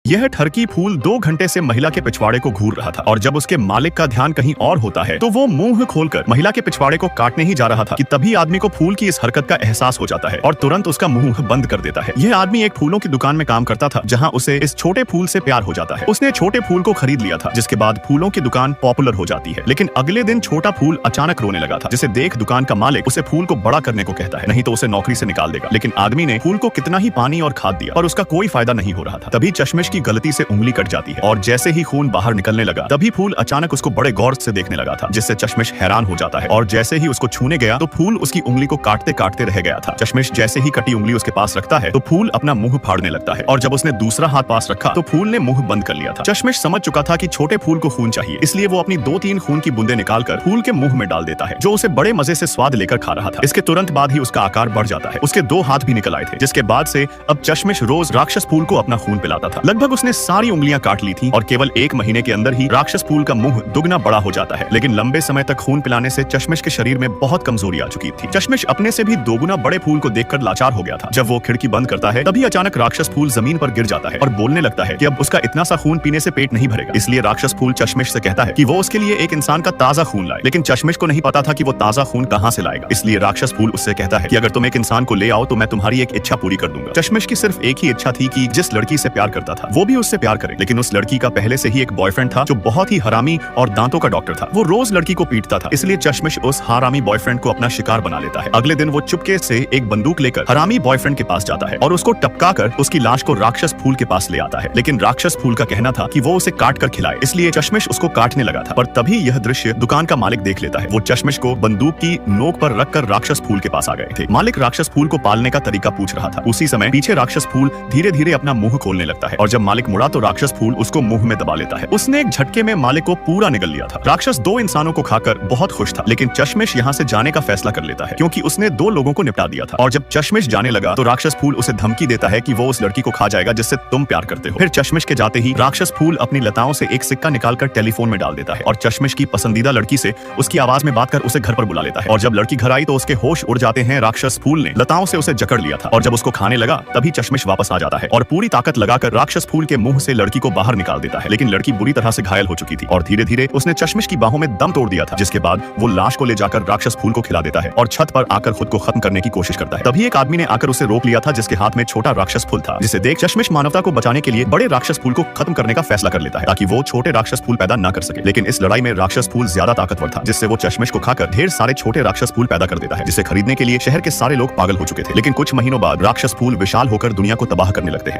यह ठरकी फूल 2 घंटे से महिला के पिछवाड़े को घूर रहा था और जब उसके मालिक का ध्यान कहीं और होता है तो वो मुंह खोलकर महिला के पिछवाड़े को काटने ही जा रहा था कि तभी आदमी को फूल की इस हरकत का एहसास हो जाता है और तुरंत उसका मुंह बंद कर देता है। यह आदमी एक फूलों की दुकान में काम करता था जहाँ उसे इस छोटे फूल से प्यार हो जाता है। उसने छोटे फूल को खरीद लिया था जिसके बाद फूलों की दुकान पॉपुलर हो जाती है। लेकिन अगले दिन छोटा फूल अचानक रोने लगा था जिसे देख दुकान का मालिक उसे फूल को बड़ा करने को कहता है, नहीं तो उसे नौकरी से निकाल देगा। लेकिन आदमी ने फूल को कितना ही पानी और खाद दिया पर उसका कोई फायदा नहीं हो रहा था। तभी चश्मिश की गलती से उंगली कट जाती है और जैसे ही खून बाहर निकलने लगा तभी फूल अचानक उसको बड़े गौर से देखने लगा था जिससे चश्मिश हैरान हो जाता है और जैसे ही उसको छूने गया तो फूल उसकी उंगली को काटते काटते रह गया था। चश्मिश जैसे ही कटी उंगली उसके पास रखता है तो फूल अपना मुंह फाड़ने लगता है और जब उसने दूसरा हाथ पास रखा तो फूल ने मुंह बंद कर लिया था। चश्मिश समझ चुका था कि छोटे फूल को खून चाहिए, इसलिए वो अपनी 2-3 खून की बूंदें निकालकर फूल के मुंह में डाल देता है जो उसे बड़े मजे से स्वाद लेकर खा रहा था। इसके तुरंत बाद ही उसका आकार बढ़ जाता है, उसके 2 हाथ भी निकल आए थे जिसके बाद से अब चश्मिश रोज राक्षस फूल को अपना खून पिलाता था। लगभग उसने सारी उंगलियां काट ली थी और केवल 1 महीने के अंदर ही राक्षस फूल का मुंह दुगना बड़ा हो जाता है। लेकिन लंबे समय तक खून पिलाने से चश्मिश के शरीर में बहुत कमजोरी आ चुकी थी। चश्मिश अपने से भी 2 गुना बड़े फूल को देखकर लाचार हो गया था। जब वो खिड़की बंद करता है तभी अचानक राक्षस फूल जमीन पर गिर जाता है और बोलने लगता है कि अब उसका इतना सा खून पीने से पेट नहीं भरेगा। इसलिए राक्षस फूल चश्मिश से कहता है कि वो उसके लिए एक इंसान का ताजा खून लाए। लेकिन चश्मिश को नहीं पता था कि वो ताजा खून कहां से लाएगा। इसलिए राक्षस फूल उससे कहता है कि अगर तुम एक इंसान को ले आओ तो मैं तुम्हारी एक इच्छा पूरी कर दूंगा। चश्मिश की सिर्फ एक ही इच्छा थी कि जिस लड़की से प्यार करता था वो भी उससे प्यार करे। लेकिन उस लड़की का पहले से ही एक बॉयफ्रेंड था जो बहुत ही हरामी और दांतों का डॉक्टर था। वो रोज लड़की को पीटता था, इसलिए चश्मिश उस हरामी बॉयफ्रेंड को अपना शिकार बना लेता है। अगले दिन वो चुपके से एक बंदूक लेकर हरामी बॉयफ्रेंड के पास जाता है और उसको टपकाकर उसकी लाश को राक्षस फूल के पास ले आता है। लेकिन राक्षस फूल का कहना था कि वो उसे काट कर खिलाए, इसलिए चश्मिश उसको काटने लगा था। पर तभी यह दृश्य दुकान का मालिक देख लेता है। वो चश्मिश को बंदूक की नोक पर रखकर राक्षस फूल के पास आ गए थे। मालिक राक्षस फूल को पालने का तरीका पूछ रहा था। उसी समय पीछे राक्षस फूल धीरे धीरे अपना मुंह खोलने लगता है और जब मालिक मुड़ा तो राक्षस फूल उसको मुंह में दबा लेता है। उसने एक झटके में मालिक को पूरा निगल लिया था। राक्षस 2 इंसानों को खाकर बहुत खुश था, लेकिन चश्मिश यहाँ से जाने का फैसला कर लेता है क्योंकि उसने 2 लोगों को निपटा दिया था। और जब चश्मिश जाने लगा तो राक्षस फूल उसे धमकी देता है कि वो उस लड़की को खा जाएगा जिससे तुम प्यार करते हो। फिर चश्मिश के जाते ही राक्षस फूल अपनी लताओं से एक सिक्का निकालकर टेलीफोन में डाल देता है और चश्मिश की पसंदीदा लड़की से उसकी आवाज में बात कर उसे घर पर बुला लेता है। और जब लड़की घर आई तो उसके होश उड़ जाते हैं। राक्षस फूल ने लताओं से उसे जकड़ लिया था और जब उसको खाने लगा तभी चश्मिश वापस आ जाता है और पूरी ताकत लगाकर राक्षस फूल के मुंह से लड़की को बाहर निकाल देता है। लेकिन लड़की बुरी तरह से घायल हो चुकी थी और धीरे धीरे उसने चश्मिश की बाहों में दम तोड़ दिया था, जिसके बाद वो लाश को ले जाकर राक्षस फूल को खिला देता है और छत पर आकर खुद को खत्म करने की कोशिश करता है। तभी एक आदमी ने आकर उसे रोक लिया था जिसके हाथ में छोटा राक्षस फूल था, जिसे देख चश्मिश मानवता को बचाने के लिए बड़े राक्षस फूल को खत्म करने का फैसला कर लेता है ताकि वो छोटे राक्षस फूल पैदा न कर सके। लेकिन इस लड़ाई में राक्षस फूल ज्यादा ताकतवर था जिससे वो चश्मिश को खाकर ढेर सारे छोटे राक्षस फूल पैदा कर देता है, जिसे खरीदने के लिए शहर के सारे लोग पागल हो चुके थे। लेकिन कुछ महीनों बाद राक्षस फूल विशाल होकर दुनिया को तबाह करने लगते हैं।